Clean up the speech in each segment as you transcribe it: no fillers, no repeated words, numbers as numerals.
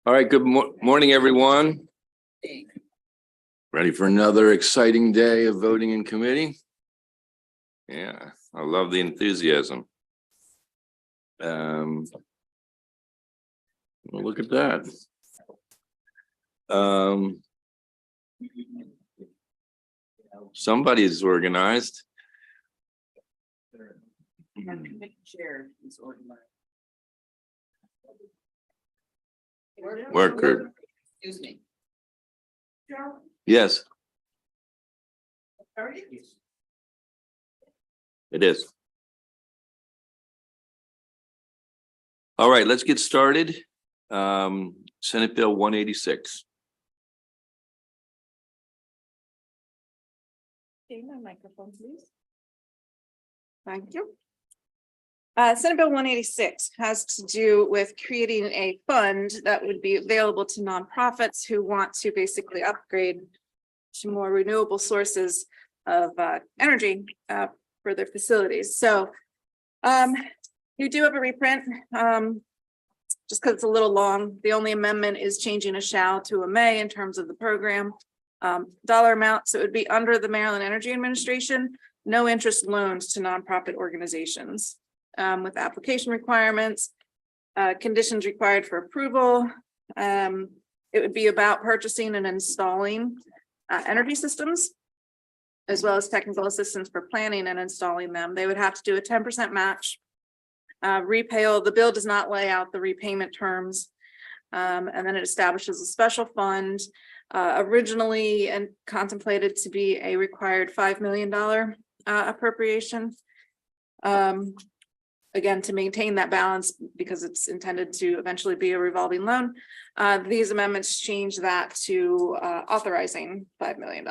All right, good morning, everyone. Ready for another exciting day of voting in committee? Yeah, I love the enthusiasm. Well, look at that. Somebody's organized. Chair is organized. Work group. Excuse me. Yes, it is. All right, let's get started. Senate Bill 186. Okay, my microphone, please. Thank you. Senate Bill 186 has to do with creating a fund that would be available to nonprofits who want to basically upgrade to more renewable sources of energy for their facilities. So you do have a reprint, just because it's a little long. The only amendment is changing a shall to a may in terms of the program. Dollar amount, so it would be under the Maryland Energy Administration, no interest loans to nonprofit organizations. With application requirements, conditions required for approval. It would be about purchasing and installing energy systems, as well as technical assistance for planning and installing them. They would have to do a 10% match. Repay. The bill does not lay out the repayment terms. And then it establishes a special fund, originally and contemplated to be a required $5 million appropriation. Again, to maintain that balance because it's intended to eventually be a revolving loan. These amendments change that to authorizing $5 million.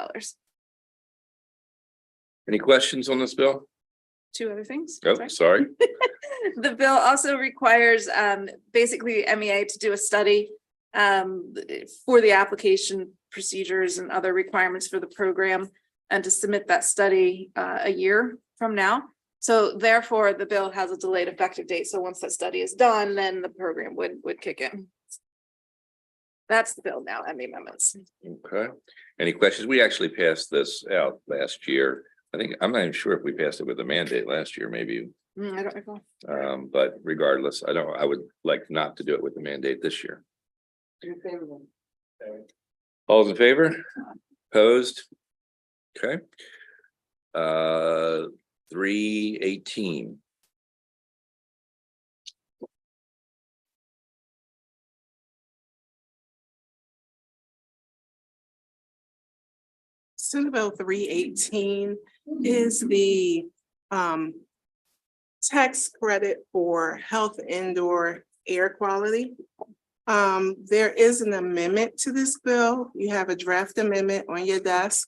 Any questions on this bill? Two other things. Oh, sorry. The bill also requires basically MEA to do a study for the application procedures and other requirements for the program and to submit that study a year from now. So therefore, the bill has a delayed effective date. So once that study is done, then the program would kick in. That's the bill now and the amendments. Okay. Any questions? We actually passed this out last year. I'm not even sure if we passed it with a mandate last year, maybe. I don't recall. But regardless, I would like not to do it with the mandate this year. All those in favor? Opposed? Okay. 318. Senate Bill 318 is the tax credit for health indoor air quality. There is an amendment to this bill. You have a draft amendment on your desk.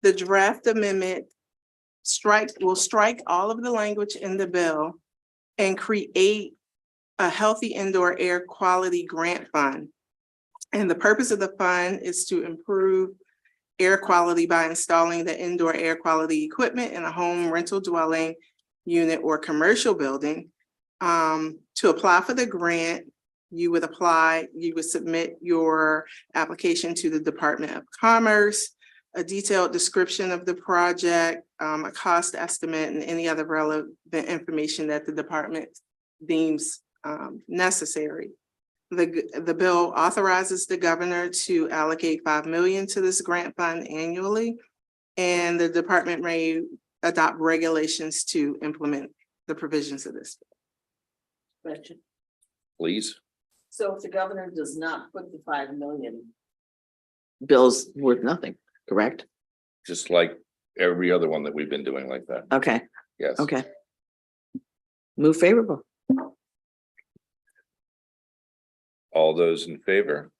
The draft amendment will strike all of the language in the bill and create a healthy indoor air quality grant fund. And the purpose of the fund is to improve air quality by installing the indoor air quality equipment in a home, rental dwelling unit, or commercial building. To apply for the grant, you would submit your application to the Department of Commerce, a detailed description of the project, a cost estimate, and any other relevant information that the department deems necessary. The bill authorizes the governor to allocate $5 million to this grant fund annually, and the department may adopt regulations to implement the provisions of this. Question. Please. So if the governor does not put the $5 million, bill's worth nothing, correct? Just like every other one that we've been doing like that. Okay, Yes. okay. Move favorable. All those in favor?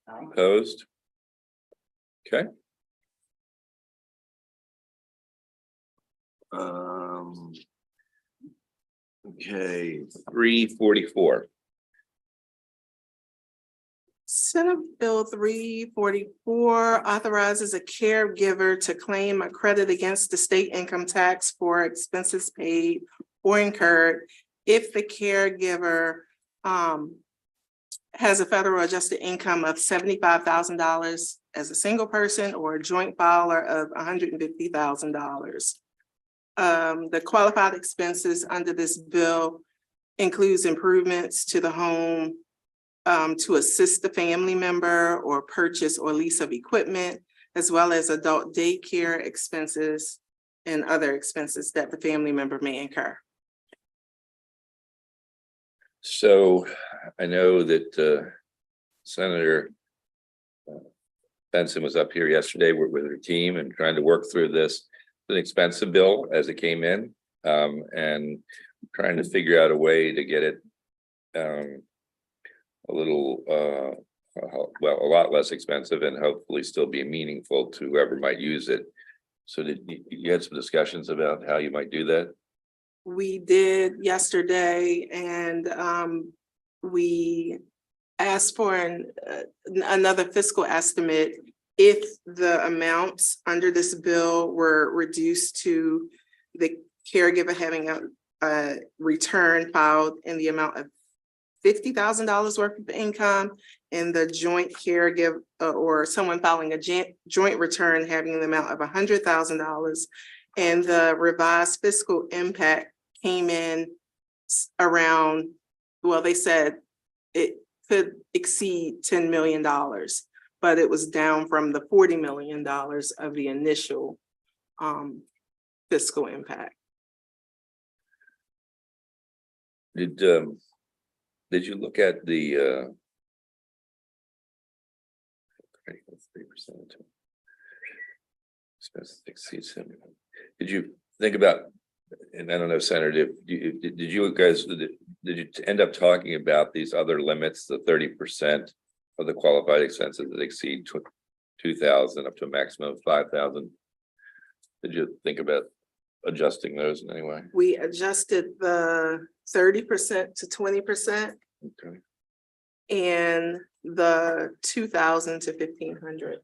Opposed? Okay. Okay, 344. Senate Bill 344 authorizes a caregiver to claim a credit against the state income tax for expenses paid or incurred if the caregiver has a federal adjusted income of $75,000 as a single person or a joint filer of $150,000. The qualified expenses under this bill includes improvements to the home to assist the family member or purchase or lease of equipment, as well as adult daycare expenses and other expenses that the family member may incur. So I know that Senator Benson was up here yesterday with her team and trying to work through this. It's an expensive bill as it came in, and trying to figure out a way to get it a little, well, a lot less expensive and hopefully still be meaningful to whoever might use it. So did you had some discussions about how you might do that? We did yesterday, and we asked for another fiscal estimate if the amounts under this bill were reduced to the caregiver having a return filed in the amount of $50,000 worth of income, and the joint caregiver or someone filing a joint return having the amount of $100,000. And the revised fiscal impact came in around, well, they said it could exceed $10 million, but it was down from the $40 million of the initial fiscal impact. Did you look at the 3%? Did you think about, and I don't know, Senator, did you guys, did you end up talking about these other limits, the 30% of the qualified expenses that exceed 2,000 up to a maximum of 5,000? Did you think about adjusting those in any way? We adjusted the 30% to 20%. Okay. And the 2,000 to 1,500.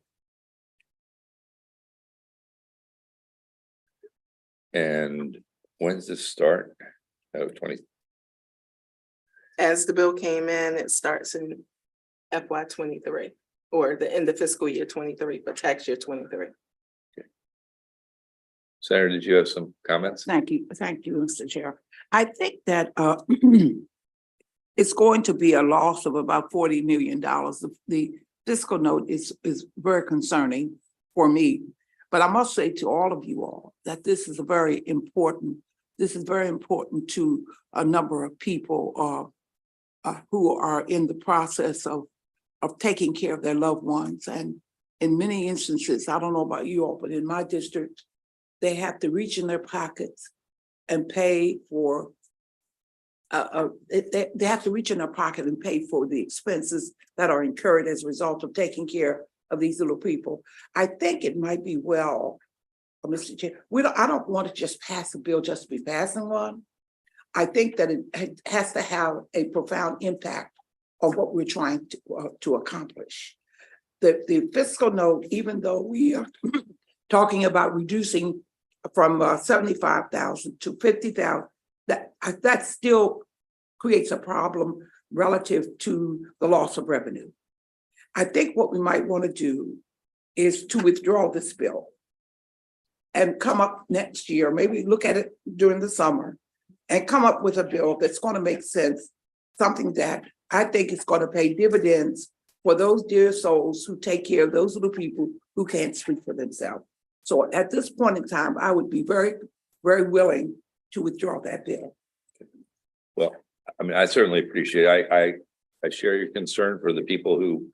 And when's this start? Oh, 20. As the bill came in, it starts in FY 23 or the end of fiscal year 23, but tax year 23. Senator, did you have some comments? Thank you, Mr. Chair. I think that it's going to be a loss of about $40 million. The fiscal note is very concerning for me, but I must say to all of you all that this is very important to a number of people who are in the process of taking care of their loved ones. And in many instances, I don't know about you all, but in my district, they have to reach in their pockets and pay for, they have to reach in their pocket and pay for the expenses that are incurred as a result of taking care of these little people. I think it might be well, Mr. Chair, I don't want to just pass a bill just to be passing one. I think that it has to have a profound impact on what we're trying to accomplish. The fiscal note, even though we are talking about reducing from 75,000 to 50,000, that still creates a problem relative to the loss of revenue. I think what we might want to do is to withdraw this bill and come up next year, maybe look at it during the summer and come up with a bill that's going to make sense, something that I think is going to pay dividends for those dear souls who take care of those little people who can't speak for themselves. So at this point in time, I would be very, very willing to withdraw that bill. Well, I mean, I certainly appreciate it. I share your concern for the people who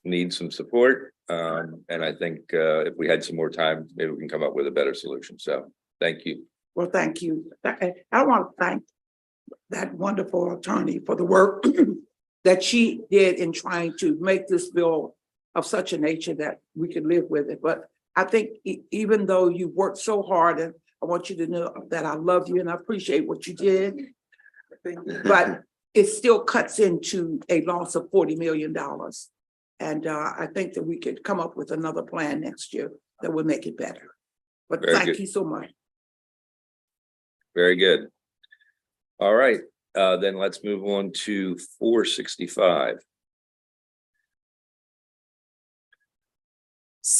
need some support. And I think if we had some more time, maybe we can come up with a better solution. So thank you. Well, thank you. I want to thank that wonderful attorney for the work that she did in trying to make this bill of such a nature that we could live with it. But I think even though you worked so hard, and I want you to know that I love you and I appreciate what you did, but it still cuts into a loss of $40 million. And I think that we could come up with another plan next year that will make it better. But Very thank good. you so much. Very good. All right, then let's move on to 465.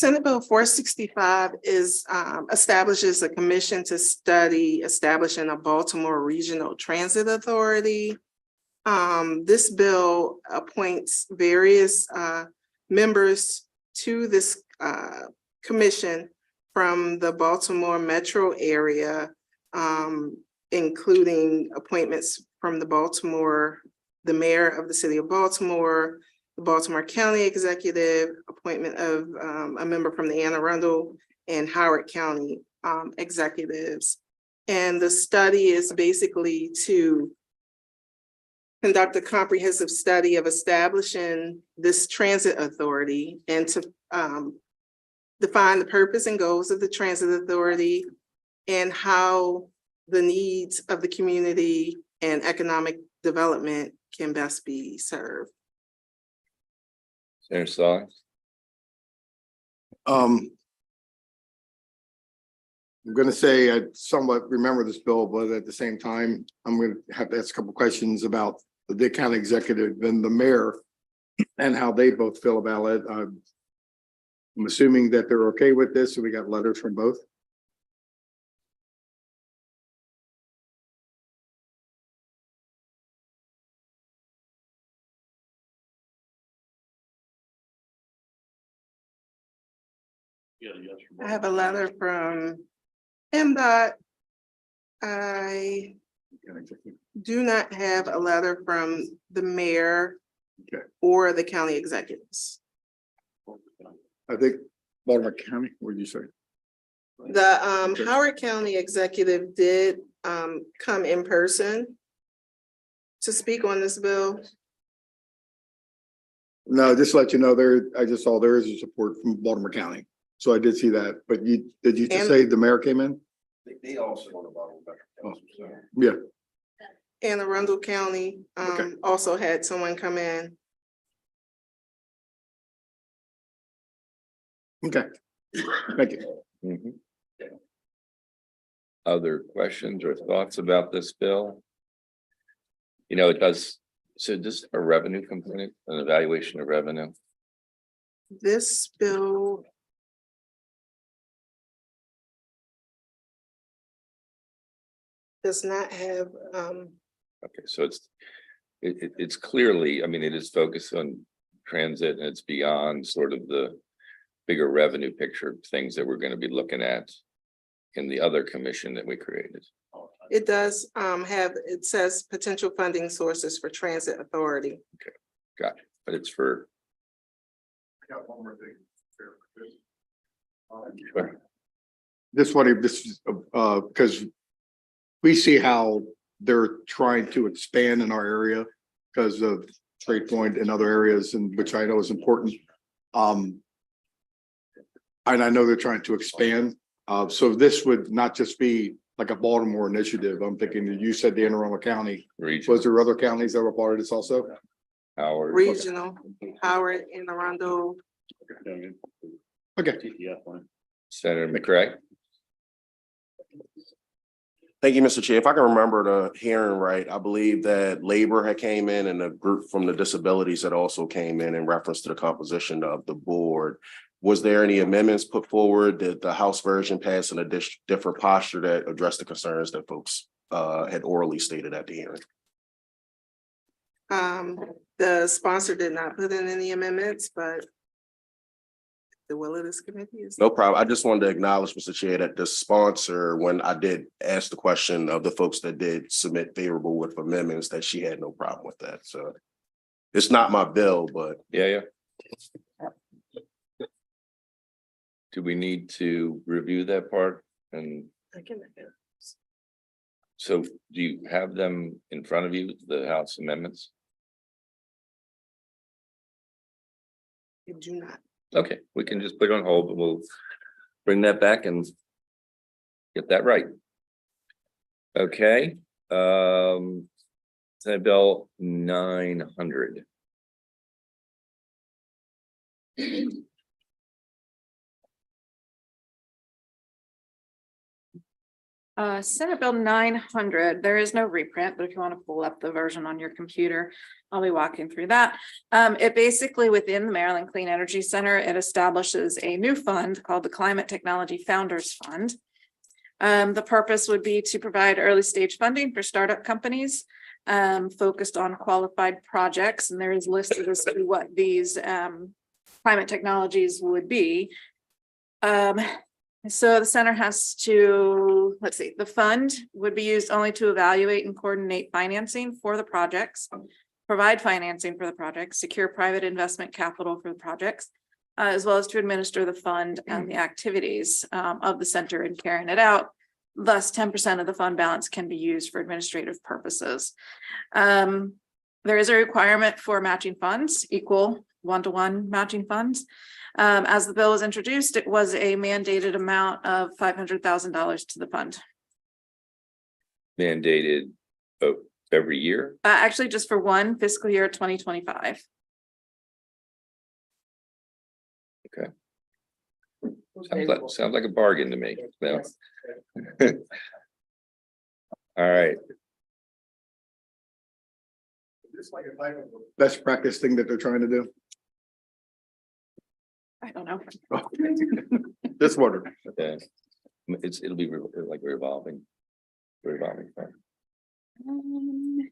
Senate Bill 465 is establishes a commission to study establishing a Baltimore Regional Transit Authority. This bill appoints various members to this commission from the Baltimore metro area, including appointments from the mayor of the city of Baltimore, the Baltimore County Executive, appointment of a member from the Anne Arundel and Howard County executives. And the study is basically to conduct a comprehensive study of establishing this transit authority and to define the purpose and goals of the transit authority and how the needs of the community and economic development can best be served. Senator Stallings? I'm gonna say I somewhat remember this bill, but at the same time, I'm gonna have to ask a couple questions about the county executive and the mayor and how they both feel about it. I'm assuming that they're okay with this, so we got letters from both. I have a letter from MDOT. I do not have a letter from the mayor Okay. or the county executives. I think Baltimore County, what did you say? The Okay. Howard County executive did come in person to speak on this bill. No, just to let you know, I just saw there is a support from Baltimore County. So I did see that, but did you just And- say the mayor came in? They also want to bottle better. Yeah, Anne Arundel County Okay. also had someone come in. okay. Thank you. Mhm. Other questions or thoughts about this bill? You know, it does, so just a revenue component, an evaluation of revenue. This bill does not have, Okay, so it's clearly, I mean, it is focused on transit and it's beyond sort of the bigger revenue picture of things that we're going to be looking at in the other commission that we created. it does have, it says potential funding sources for transit authority. Got it, but it's for, I got one more thing. Sure. This is because we see how they're trying to expand in our area because of Trade Point and other areas, and which I know is important. And I know they're trying to expand. So this would not just be like a Baltimore initiative. I'm thinking that you said the Anne Arundel County. region, Was there other counties that were part of this also? Howard. Regional, Howard, Anne Arundel. Okay. Senator McCray. Thank you, Mr. Chair. If I can remember the hearing right, I believe that labor had came in and a group from the disabilities had also came in reference to the composition of the board. Was there any amendments put forward? Did the House version pass in a different posture that addressed the concerns that folks had orally stated at the hearing? The sponsor did not put in any amendments, but the will of this committee is. No problem. I just wanted to acknowledge, Mr. Chair, that the sponsor, when I did ask the question of the folks that did submit favorable with amendments, that she had no problem with that. So it's not my bill, but Yeah. Do we need to review that part? And I can- so do you have them in front of you, the House amendments? I do not. Okay, we can just put it on hold, but we'll bring that back and get that right. Okay, Senate Bill 900. Senate Bill 900, there is no reprint, but if you want to pull up the version on your computer, I'll be walking through that. It basically, within the Maryland Clean Energy Center, it establishes a new fund called the Climate Technology Founders Fund. The purpose would be to provide early stage funding for startup companies focused on qualified projects, and there is listed as to what these climate technologies would be. So the center has to, let's see, the fund would be used only to evaluate and coordinate financing for the projects, provide financing for the projects, secure private investment capital for the projects, as well as to administer the fund and the activities of the center in carrying it out. Thus, 10% of the fund balance can be used for administrative purposes. There is a requirement for matching funds, equal 1-to-1 matching funds. As the bill was introduced, it was a mandated amount of $500,000 to the fund. Mandated every year? Actually, just for one fiscal year 2025. Sounds like a bargain to me. No. All right, Best practice thing that they're trying to do. I don't know. This water. yeah. It'll be like revolving fund.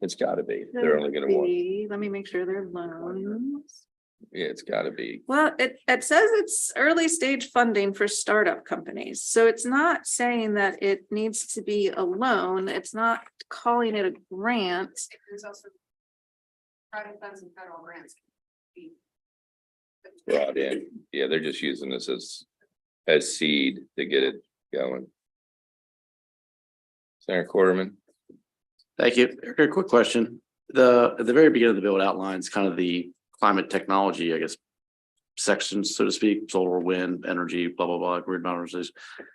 It's gotta be. They're only gonna want, Let me make sure they're loans. yeah, it's gotta be. Well, it says it's early stage funding for startup companies. So it's not saying that it needs to be a loan. It's not calling it a grant. There's also private funds and federal grants. Brought in. Yeah, they're just using this as seed to get it going. Senator Quarterman. Thank you. Eric, a quick question. At the very beginning of the bill, it outlines kind of the climate technology, I guess, sections, so to speak, solar, wind, energy, blah, blah, blah, grid modernization. There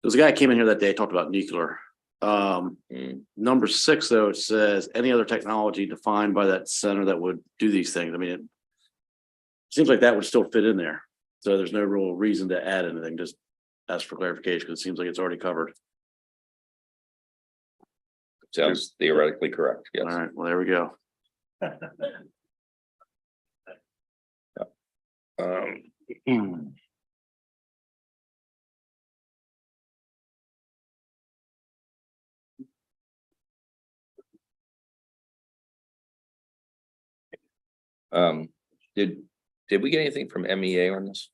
was a guy who came in here that day, talked about nuclear. Number 6, though, it says any other technology defined by that center that would do these things. I mean, it seems like that would still fit in there. So there's no real reason to add anything, just ask for clarification, because it seems like it's already covered. Sounds theoretically correct, yes. All right, well, there we go. Did we get anything from MEA on this?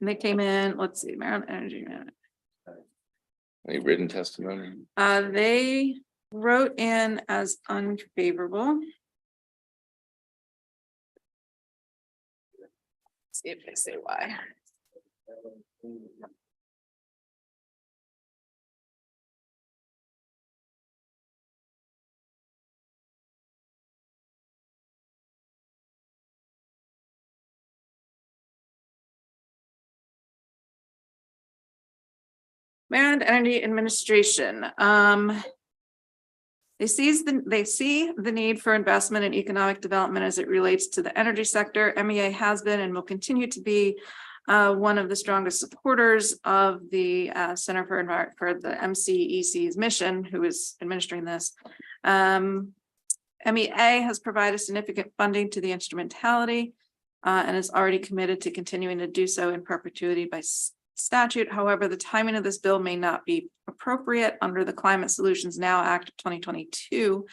And they came in, let's see, Maryland Energy. Any written testimony? They wrote in as unfavorable. Let's see if they say why. Maryland Energy Administration, they see the need for investment in economic development as it relates to the energy sector. MEA has been and will continue to be one of the strongest supporters of the Center for the MCEC's mission, who is administering this. MEA has provided significant funding to the instrumentality and is already committed to continuing to do so in perpetuity by statute. However, the timing of this bill may not be appropriate under the Climate Solutions Now Act of 2022.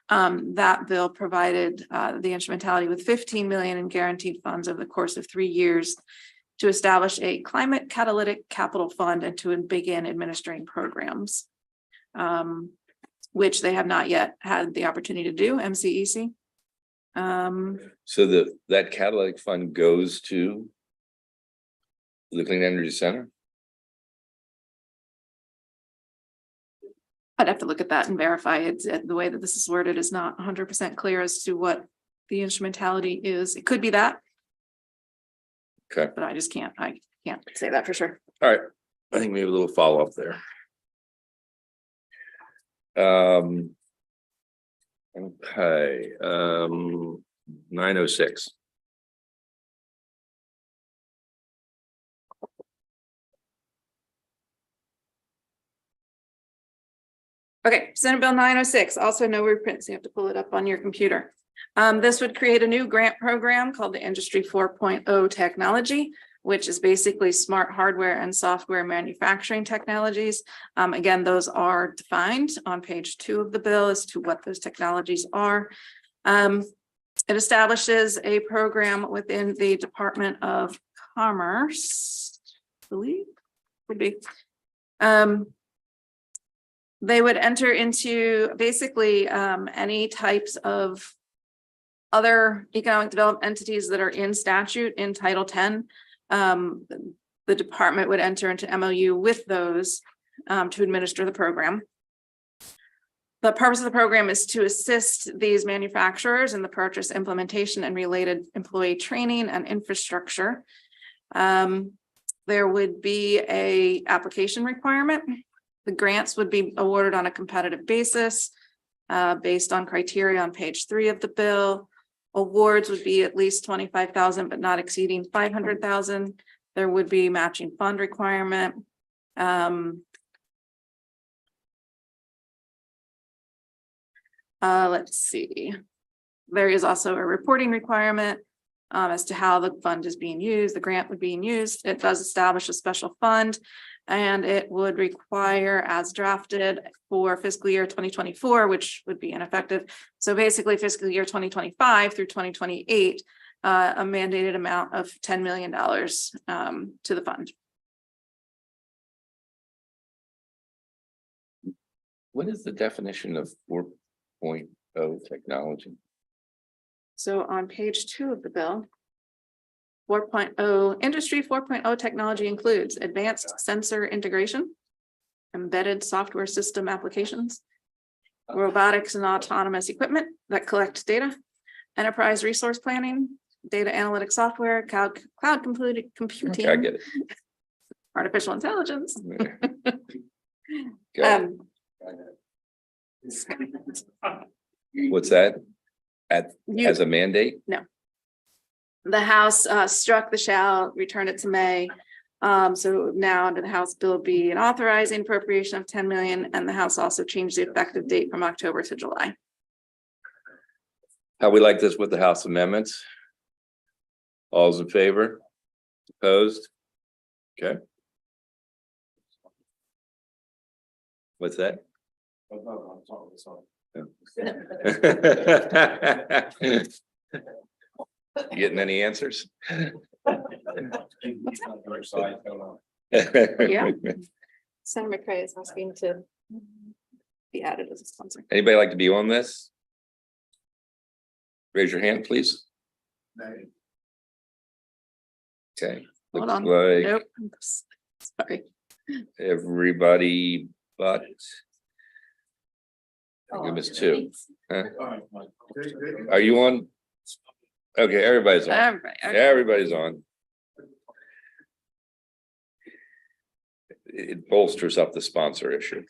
That bill provided the instrumentality with $15 million in guaranteed funds over the course of 3 years to establish a climate catalytic capital fund and to begin administering programs, which they have not yet had the opportunity to do, MCEC. So that catalytic fund goes to the Clean Energy Center? I'd have to look at that and verify it. The way that this is worded is not 100% clear as to what the instrumentality is. It could be that. Okay. But I can't say that for sure. All right, I think we have a little follow-up there. Okay, 906. Okay, Senate Bill 906, also no reprints. You have to pull it up on your computer. This would create a new grant program called the Industry 4.0 Technology, which is basically smart hardware and software manufacturing technologies. Again, those are defined on page 2 of the bill as to what those technologies are. It establishes a program within the Department of Commerce, I believe, would be. They would enter into basically any types of other economic development entities that are in statute in Title 10. The department would enter into MOU with those to administer the program. The purpose of the program is to assist these manufacturers in the purchase, implementation, and related employee training and infrastructure. There would be a application requirement. The grants would be awarded on a competitive basis based on criteria on page 3 of the bill. Awards would be at least 25,000, but not exceeding 500,000. There would be matching fund requirement. Let's see. There is also a reporting requirement as to how the fund is being used, the grant would be used. It does establish a special fund, and it would require, as drafted for fiscal year 2024, which would be ineffective. So basically fiscal year 2025 through 2028, a mandated amount of $10 million to the fund. What is the definition of 4.0 technology? So on page 2 of the bill, 4.0 industry 4.0 technology includes advanced sensor integration, embedded software system applications, robotics and autonomous equipment that collects data, enterprise resource planning, data analytics software, cloud computing, Okay, I get it. artificial intelligence. Okay. What's that? As a mandate? The House struck the shall, returned it to May. So now under the House Bill B, an authorizing appropriation of 10 million, and the House also changed the effective date from October to July. How we like this with the House amendments? All's in favor? Opposed? Okay. What's that? Getting any answers? Yeah. Senator McCray is asking to be added as a sponsor. Anybody like to be on this? Raise your hand, please. Okay. Hold Looks on. like Nope. Sorry. everybody but. I think I missed 2. Huh? Are you on? Okay, everybody's on. Everybody, okay. Everybody's on. It bolsters up the sponsor issue.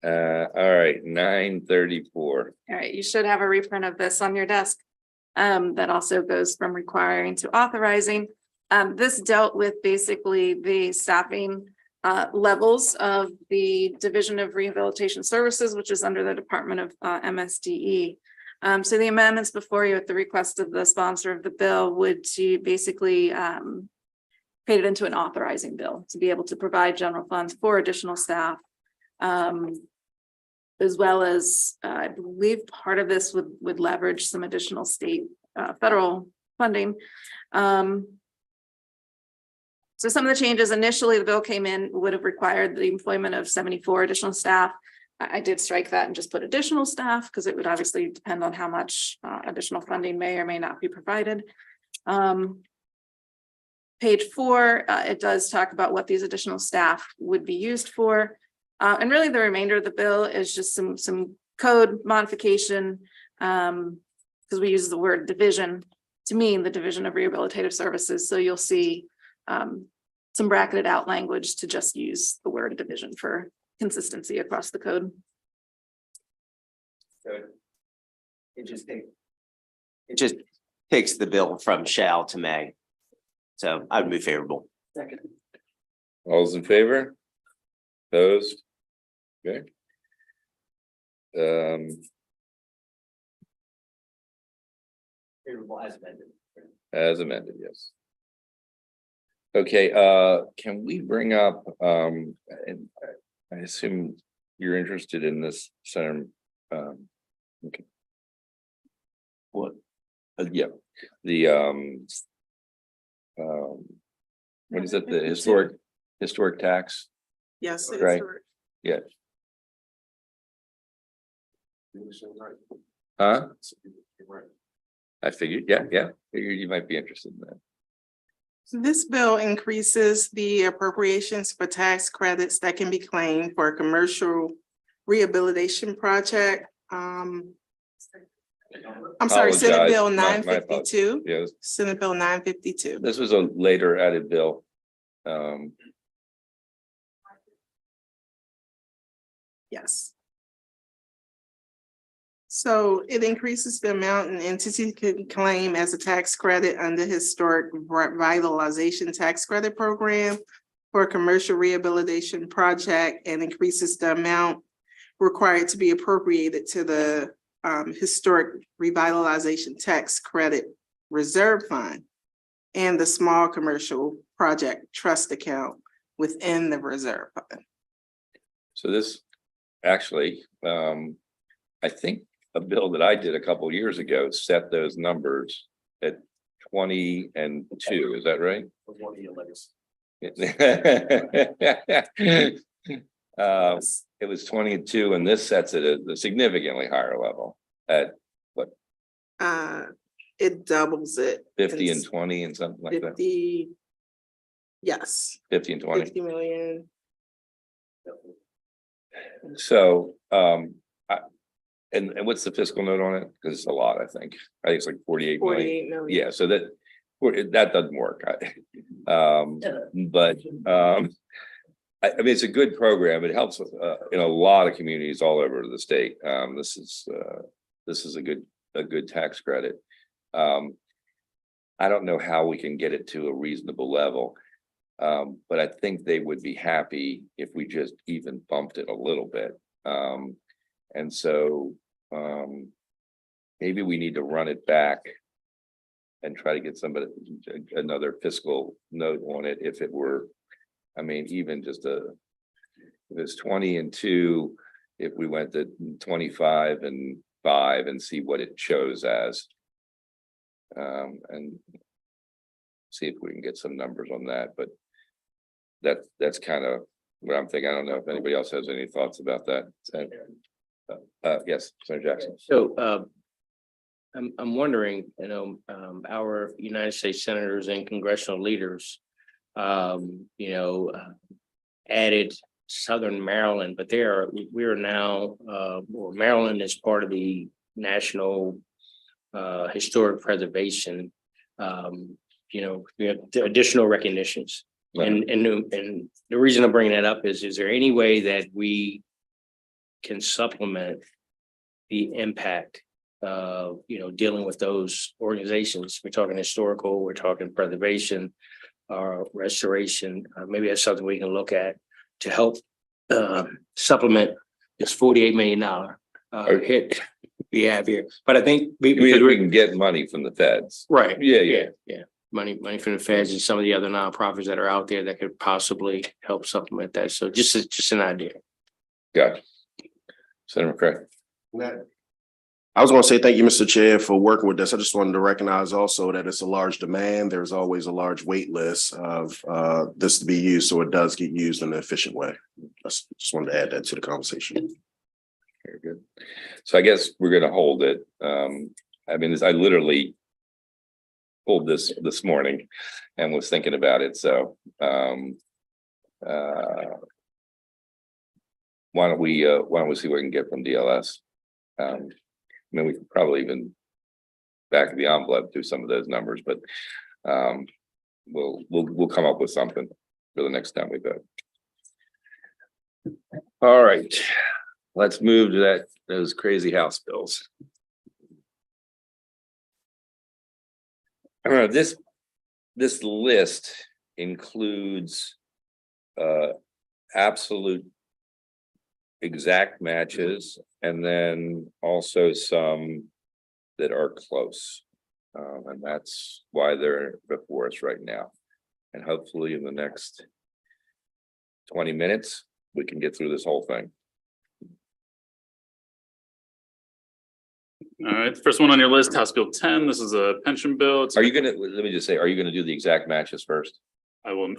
All right, 9:34. All right, you should have a reprint of this on your desk. That also goes from requiring to authorizing. This dealt with basically the staffing levels of the Division of Rehabilitation Services, which is under the Department of MSDE. So the amendments before you at the request of the sponsor of the bill would to basically create it into an authorizing bill to be able to provide general funds for additional staff. As well as I believe part of this would leverage some additional state federal funding. So some of the changes initially the bill came in would have required the employment of 74 additional staff. I did strike that and just put additional staff because it would obviously depend on how much additional funding may or may not be provided. Page 4, it does talk about what these additional staff would be used for. And really the remainder of the bill is just some code modification because we use the word division to mean the Division of Rehabilitative Services. So you'll see some bracketed out language to just use the word division for consistency across the code. It just takes the bill from shall to may. So I would move favorable. All's in favor? Opposed? Okay. Um, Favorable as amended. as amended, yes. Okay, can we bring up, and I assume you're interested in this, Senator, okay. What? Yeah, the, what is it, the historic tax? Yes, it's Right. correct. Yeah. Huh? I figured, yeah, figured you might be interested in that. So this bill increases the appropriations for tax credits that can be claimed for a commercial rehabilitation project. I'm sorry, Senate Apologize. Bill My nine fifty-two, Yes, Senate Bill 952. this was a later added bill. Yes. So it increases the amount an entity can claim as a tax credit under historic revitalization tax credit program for a commercial rehabilitation project, and increases the amount required to be appropriated to the historic revitalization tax credit reserve fund and the small commercial project trust account within the reserve fund. So this actually, I think a bill that I did a couple years ago set those numbers at 20 and 2, is that right? It was 20 and 2, and this sets it at a significantly higher level at what, It doubles it. 50 and It's 20 and something like that, 50. Yes, 50 and 20. 50 million. So, and what's the fiscal note on it? Because it's a lot, I think it's like 48 million. 48 million. Yeah, so that doesn't work. But I mean, it's a good program. It helps with in a lot of communities all over the state. This is a good tax credit. I don't know how we can get it to a reasonable level. But I think they would be happy if we just even bumped it a little bit. And so maybe we need to run it back and try to get somebody, another fiscal note on it if it were, I mean, even just if it's 20 and 2, if we went to 25 and 5 and see what it shows as. And see if we can get some numbers on that, but that's kind of what I'm thinking. I don't know if anybody else has any thoughts about that. Yes, Senator Jackson. So I'm wondering, our United States senators and congressional leaders, added Southern Maryland, but we are now, or Maryland is part of the National Historic Preservation. We have additional recognitions. And the reason I'm bringing that up is there any way that we can supplement the impact of, dealing with those organizations? We're talking historical, we're talking preservation, restoration. Maybe that's something we can look at to help supplement this $48 million hit we have here. But I think we can get money from the feds. right. Yeah. Money from the feds and some of the other nonprofits that are out there that could possibly help supplement that. So just an idea. Gotcha. Senator McCray. I was going to say thank you, Mr. Chair, for working with this. I just wanted to recognize also that it's a large demand. There's always a large wait list of this to be used, so it does get used in an efficient way. I just wanted to add that to the conversation. Very good. So I guess we're going to hold it. I mean, I literally pulled this morning and was thinking about it. So why don't we see what we can get from DLS? I mean, we could probably even back of the envelope do some of those numbers, but we'll come up with something for the next time we vote. All right, let's move to those crazy House bills. I don't know, this list includes absolute exact matches and then also some that are close. And that's why they're before us right now. And hopefully in the next 20 minutes, we can get through this whole thing. All right, the first one on your list, House Bill 10. This is a pension bill. Are you gonna, let me just say, are you gonna do the exact matches first?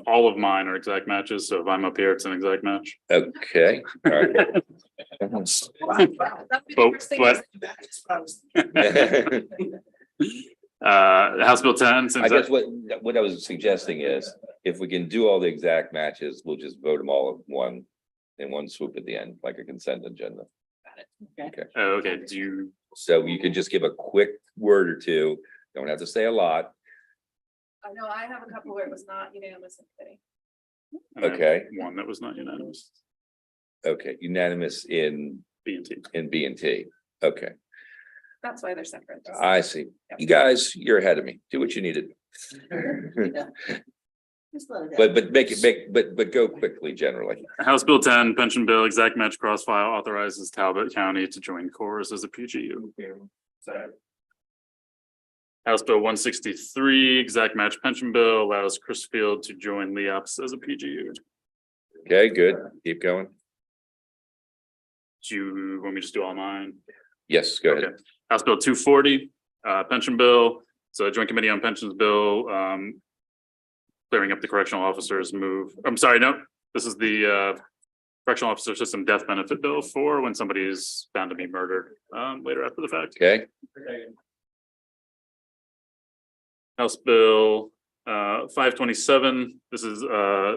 All of mine are exact matches, so if I'm up here, it's an exact match. Okay, all right. House Bill 10, since I guess what I was suggesting is, if we can do all the exact matches, we'll just vote them all in one swoop at the end, like a consent agenda. okay, do you, So you could just give a quick word or two, don't have to say a lot, I know I have a couple where it was not unanimous in committee. I have okay, one that was not unanimous, okay, unanimous in B&T. B&T, okay, That's why they're separate. I see. You guys, you're ahead of me, do what you needed. Just let it But go quickly generally, House Bill 10, pension bill, exact match cross file authorizes Talbot County to join cores as a PGU. House Bill 163, exact match pension bill allows Chrisfield to join LEOPS as a PGU. okay, good, keep going, Do you want me to just do all mine? yes, go ahead. Okay. House Bill 240, pension bill, so Joint Committee on Pensions bill, clearing up the correctional officers move, I'm sorry, no, this is the correctional officer system death benefit bill for when somebody is found to be murdered later after the fact. Okay, House Bill 527, this is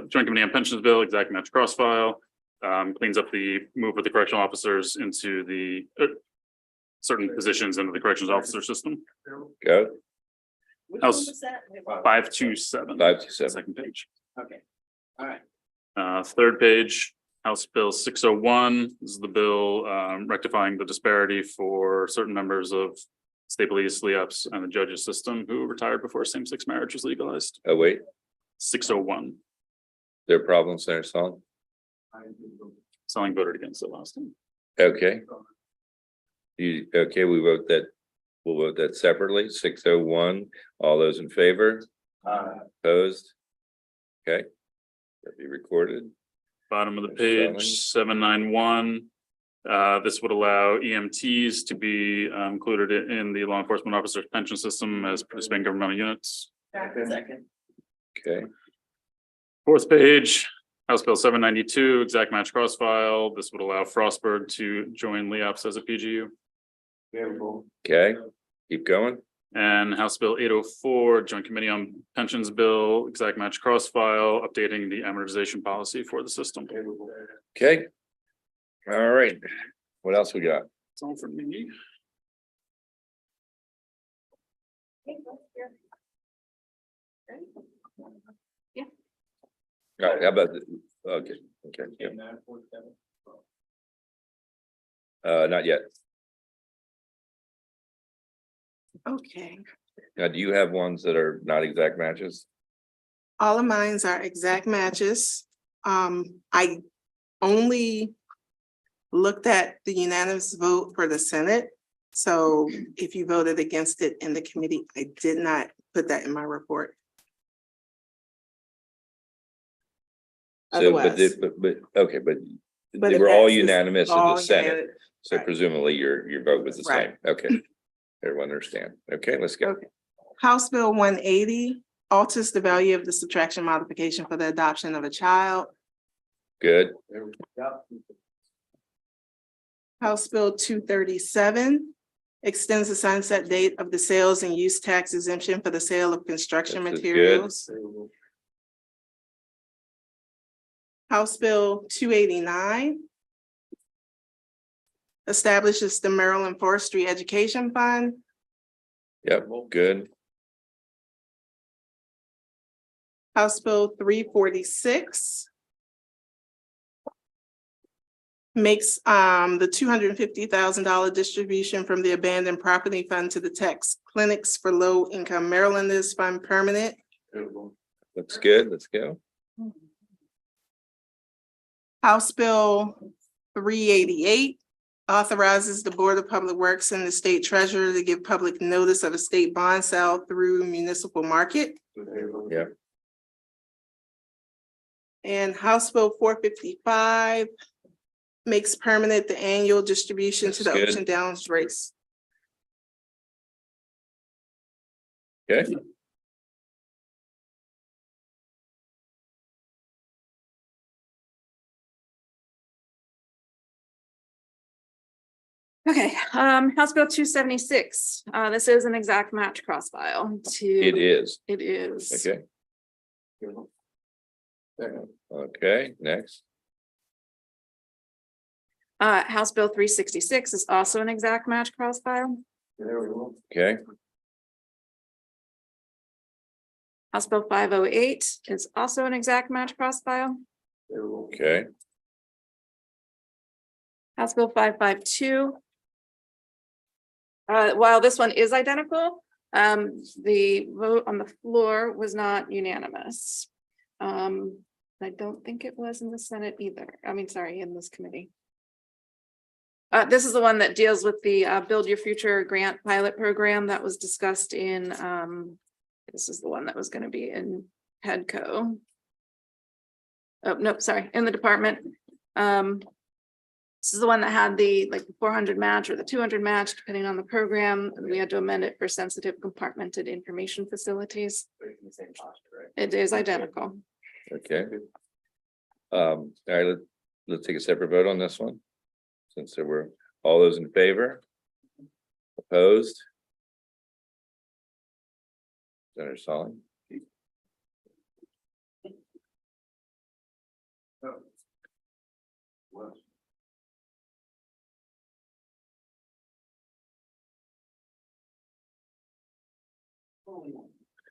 Joint Committee on Pensions bill, exact match cross file. Cleans up the move of the correctional officers into the certain positions into the corrections officer system. go, Which House- one was that? 527. 527, Second page. Okay, all right. Third page, House Bill 601, this is the bill rectifying the disparity for certain members of state police, LEOPS, and the judges system who retired before same-sex marriage was legalized. oh wait, 601, there are problems there, Song? Selling voted against it last time. Okay. Okay, we'll vote that separately, 601, all those in favor? Opposed? Okay. That'll be recorded, Bottom of the Selling. page, 791. This would allow EMTs to be included in the law enforcement officer's pension system as participating governmental units. Second. okay, Fourth page, House Bill 792, exact match cross file. This would allow Frostburg to join LEOPS as a PGU. okay, keep going, And House Bill 804, Joint Committee on Pensions Bill, exact match cross file, updating the amortization policy for the system. okay. All right, what else we got? That's all for me. All right, how about, okay, yeah. Not yet, Okay, now, do you have ones that are not exact matches? all of mines are exact matches. I only looked at the unanimous vote for the Senate. So if you voted against it in the committee, I did not put that in my report. So, Otherwise. Okay, but But they it were all passes unanimous in the all Senate, unanimous, so right. presumably your vote was the same, Right. okay. Everyone understand, okay, let's go. Okay. House Bill 180 alters the value of the subtraction modification for the adoption of a child. Good, House Bill 237 extends the sunset date of the sales and use tax exemption for the sale of construction This is good. materials. House Bill 289 establishes the Maryland Forestry Education Fund. yep, good, House Bill 346 makes the $250,000 distribution from the abandoned property fund to the tax clinics for low-income Marylanders fund permanent. looks good, let's go. House Bill 388 authorizes the Board of Public Works and the State Treasurer to give public notice of a state bond sale through municipal market. Yeah. And House Bill 455 makes permanent the annual distribution to the That's good. Ocean Downs race. Okay, Okay, House Bill 276. This is an exact match cross file to. it is. It is. Okay. Okay, next. House Bill 366 is also an exact match cross file. Okay, House Bill 508 is also an exact match cross file. okay, House Bill 552. While this one is identical, the vote on the floor was not unanimous. I don't think it was in the Senate either. I mean, sorry, in this committee. This is the one that deals with the Build Your Future grant pilot program that was discussed in, this is the one that was going to be in HEDCO. Oh, no, sorry, in the department. This is the one that had the like 400 match or the 200 match, depending on the program. We had to amend it for sensitive compartmented information facilities. It is identical. okay. All right, let's take a separate vote on this one. Since there were all those in favor? Opposed? Senator Solly?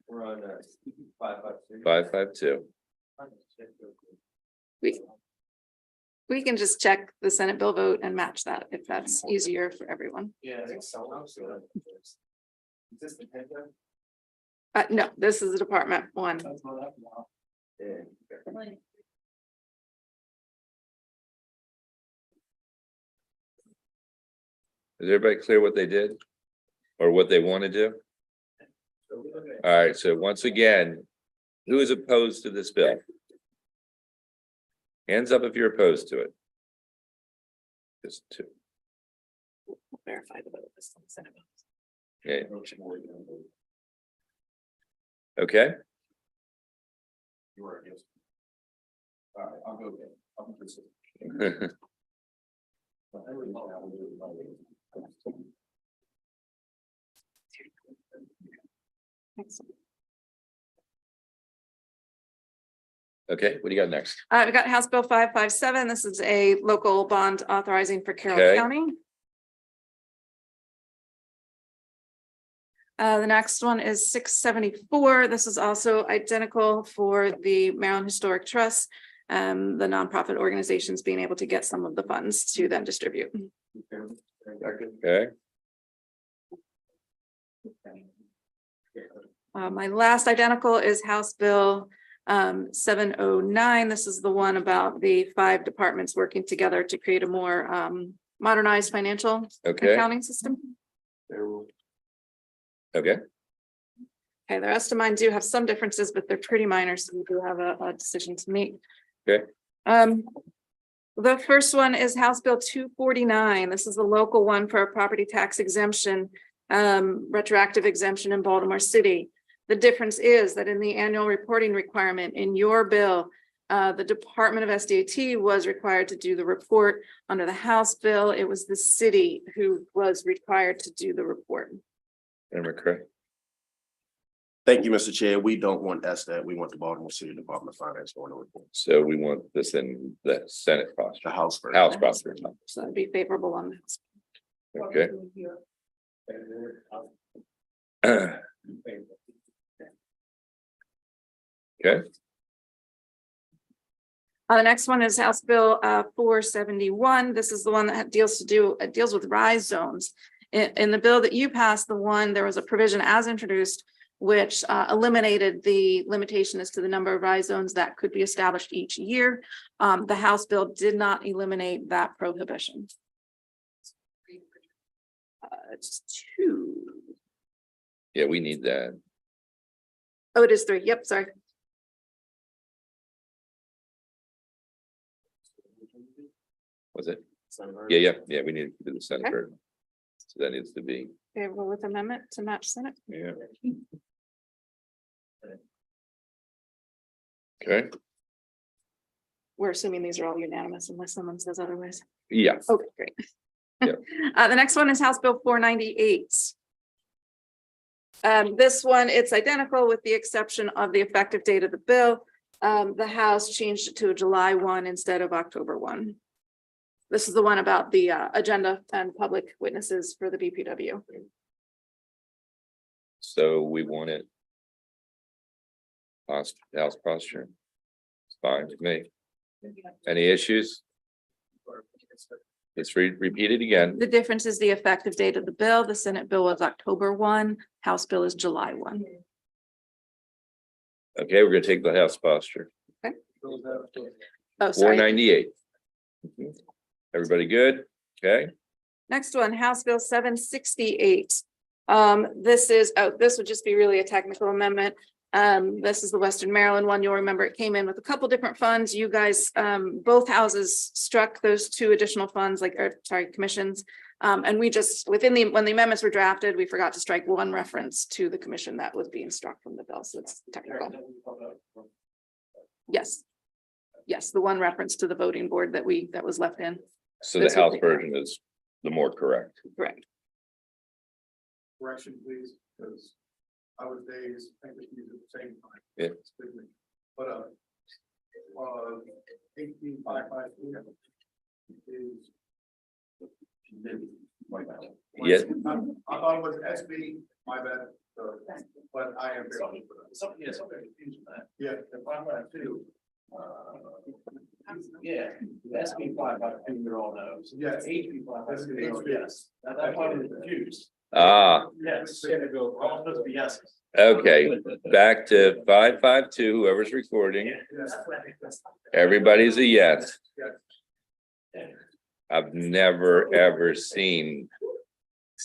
We're on 552. 552. We can just check the Senate bill vote and match that if that's easier for everyone. Yeah, I think so. Is this the head then? No, this is the department one. Yeah. Is everybody clear what they did? Or what they want to do? All right, so once again, who is opposed to this bill? Hands up if you're opposed to it. Just two. Verify the vote. This is the Senate vote. Okay. Okay, You were against. All right, I'll go again. I'll be consistent. Excellent. okay, what do you got next? We got House Bill 557. This is a local bond authorizing for Carroll Okay. County. The next one is 674. This is also identical for the Maryland Historic Trust, the nonprofit organizations being able to get some of the funds to then distribute. Okay, My last identical is House Bill 709. This is the one about the 5 departments working together to create a more modernized financial okay, accounting system. okay, Okay, the rest of mine do have some differences, but they're pretty minor, so we do have a decision to make. Okay. The first one is House Bill 249. This is the local one for a property tax exemption, retroactive exemption in Baltimore City. The difference is that in the annual reporting requirement in your bill, the Department of SDAT was required to do the report. Under the House bill, it was the city who was required to do the report. Member Craig. Thank you, Mr. Chair. We don't want SDAT. We want the Baltimore City Department of Finance on the report. So we want this in the Senate process, The House. version. House process. So that'd be favorable on this. Okay. Okay, The next one is House Bill 471. This is the one that deals with rise zones. In the bill that you passed, there was a provision as introduced which eliminated the limitation as to the number of rise zones that could be established each year. The House bill did not eliminate that prohibition. It's 2. Yeah, we need that. Oh, it is 3. Yep, sorry. Was it? Yeah, we need to do the Senate Okay. version. So that needs to be, Favorable with amendment to match Senate. yeah. Okay, We're assuming these are all unanimous unless someone says otherwise. yeah, Okay, great. Yeah. The next one is House Bill 498. This one, it's identical with the exception of the effective date of the bill. The House changed it to July 1 instead of October 1. This is the one about the agenda and public witnesses for the BPW. so we want it. House posture. It's fine with me. Any issues? Let's repeat it again. The difference is the effective date of the bill. The Senate bill was October 1, House bill is July 1. Okay, we're gonna take the House posture. Oh, Four sorry. 98. Everybody good? Okay, Next one, House Bill 768. This would just be really a technical amendment. This is the Western Maryland one. You'll remember it came in with a couple different funds. You guys, both houses struck those 2 additional funds, commissions. And we just, when the amendments were drafted, we forgot to strike one reference to the commission that was being struck from the bill. So it's technical. Yes. Yes, the one reference to the voting board that was left in. so the House version is the more correct. Correct. Correction, please, because I was days, I think these at the same time. Yeah. But, 18552 is. Yes. I thought it was SB, my bad, but I am. Something confusing that. Yeah, the 552. Yeah, SB 552, you're all knows. Yes. HB 552, yes. That's why we're confused. Yes. We're all supposed to be yeses. Okay, back to 552, whoever's recording. Everybody's a yes. I've never, ever seen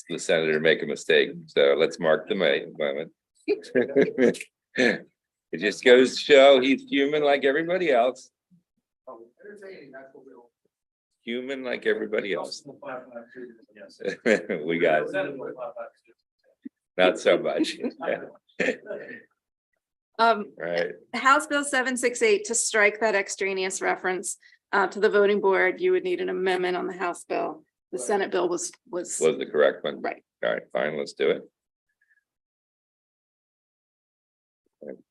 the senator make a mistake, so let's mark the moment. It just goes to show he's human like everybody else. Human like everybody else. We got it. Not so much. Right, House Bill 768 to strike that extraneous reference to the voting board, you would need an amendment on the House bill. The Senate bill was was the correct one. right. All right, fine, let's do it.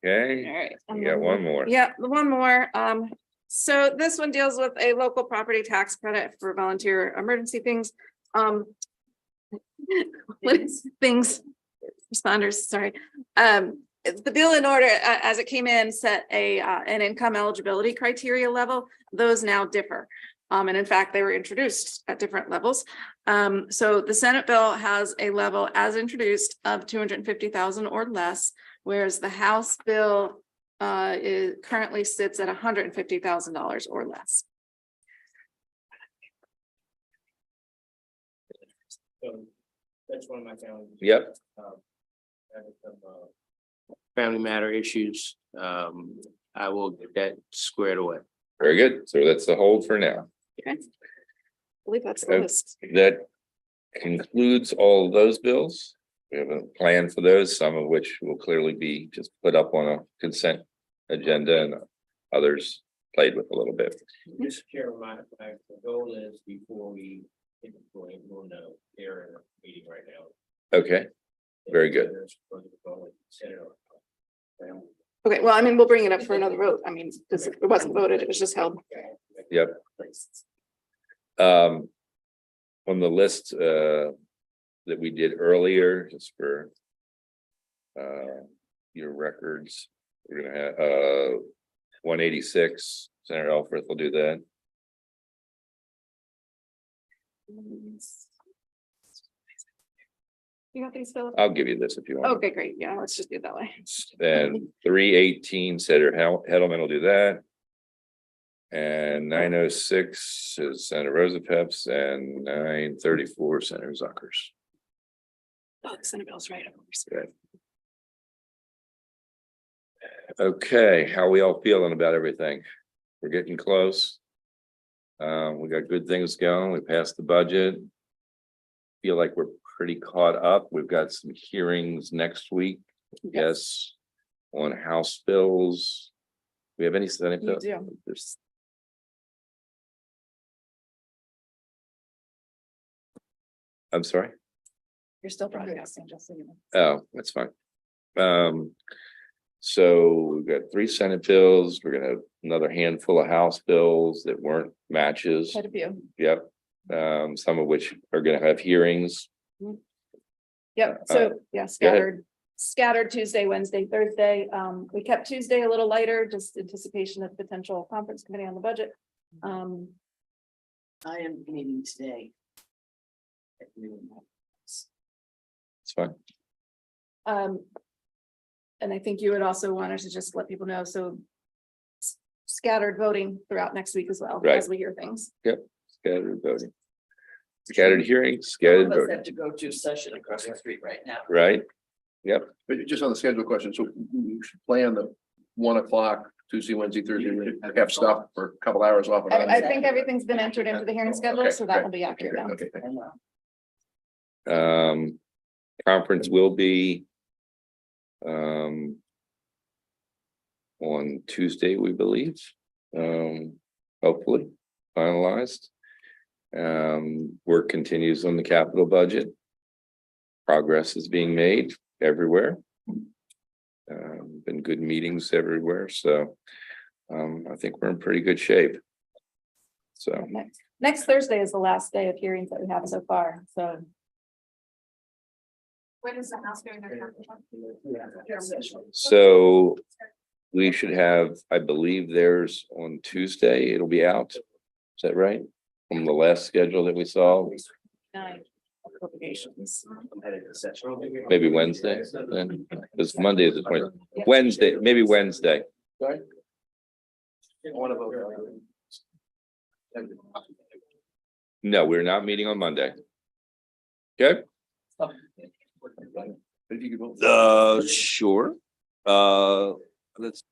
Okay, All right. we got one more. Yeah, the one more. So this one deals with a local property tax credit for volunteer emergency things. What is things? Responders, sorry. The bill in order, as it came in, set an income eligibility criteria level. Those now differ. And in fact, they were introduced at different levels. So the Senate bill has a level as introduced of 250,000 or less, whereas the House bill currently sits at $150,000 or less. That's one of my family. Yep, Family matter issues. I will get that squared away. very good. So that's the hold for now. Okay. I believe that's the Okay. list. That concludes all of those bills. We have a plan for those, some of which will clearly be just put up on a consent agenda and others played with a little bit. Mr. Chairman, my goal is before we get to point, we'll know they're in a meeting right now. Okay, very good. Okay, well, I mean, we'll bring it up for another vote. I mean, because it wasn't voted, it was just held. Yep. On the list that we did earlier, just for your records, we're gonna have 186. Senator Elfreth will do that. You got these, Philip? I'll give you this if you want. Okay, great. Yeah, let's just do it that way. And 318 Senator Hedelman will do that. And 906 is Senator Rosa Peps and 934 Senator Zuckers. Oh, the Senate bill's right, of course. Good. Okay, how we all feeling about everything? We're getting close. We got good things going. We passed the budget. Feel like we're pretty caught up. We've got some hearings next week. Yes. On House bills. We have any Senate You bills? do. There's- I'm sorry. You're still broadcasting, just so you know. Oh, that's fine. So we've got 3 Senate bills. We're gonna have another handful of House bills that weren't matches. Quite a few. Yep. Some of which are gonna have hearings. Yep, so, yeah, scattered Tuesday, Wednesday, Thursday. We kept Tuesday a little lighter, just anticipation of potential conference committee on the budget. I am meeting today. It's fine. And I think you would also want us to just let people know, so scattered voting throughout next week as well, Right. as we hear things. Scattered voting. Scattered hearings, scattered Let's voting, have to go to a session across the street right now. right? Yep. But just on the schedule question, so we should plan the 1 o'clock, Tuesday, Wednesday, Thursday, have stuff for a couple hours off. and on. I think everything's been entered into the hearing schedule, Okay, so that will great. be accurate now. Okay, thank you. Conference will be on Tuesday, we believe, hopefully finalized. Work continues on the capital budget. Progress is being made everywhere. Been good meetings everywhere, so I think we're in pretty good shape. So, Next Thursday is the last day of hearings that we have so far, so. When is the House doing their? so we should have, I believe there's on Tuesday, it'll be out. Is that right? From the last schedule that we saw, Appropriations. maybe Wednesday, then, because Monday is the 20th. Wednesday, maybe Wednesday. I want to vote. No, we're not meeting on Monday. Okay, If you could vote. sure. Let's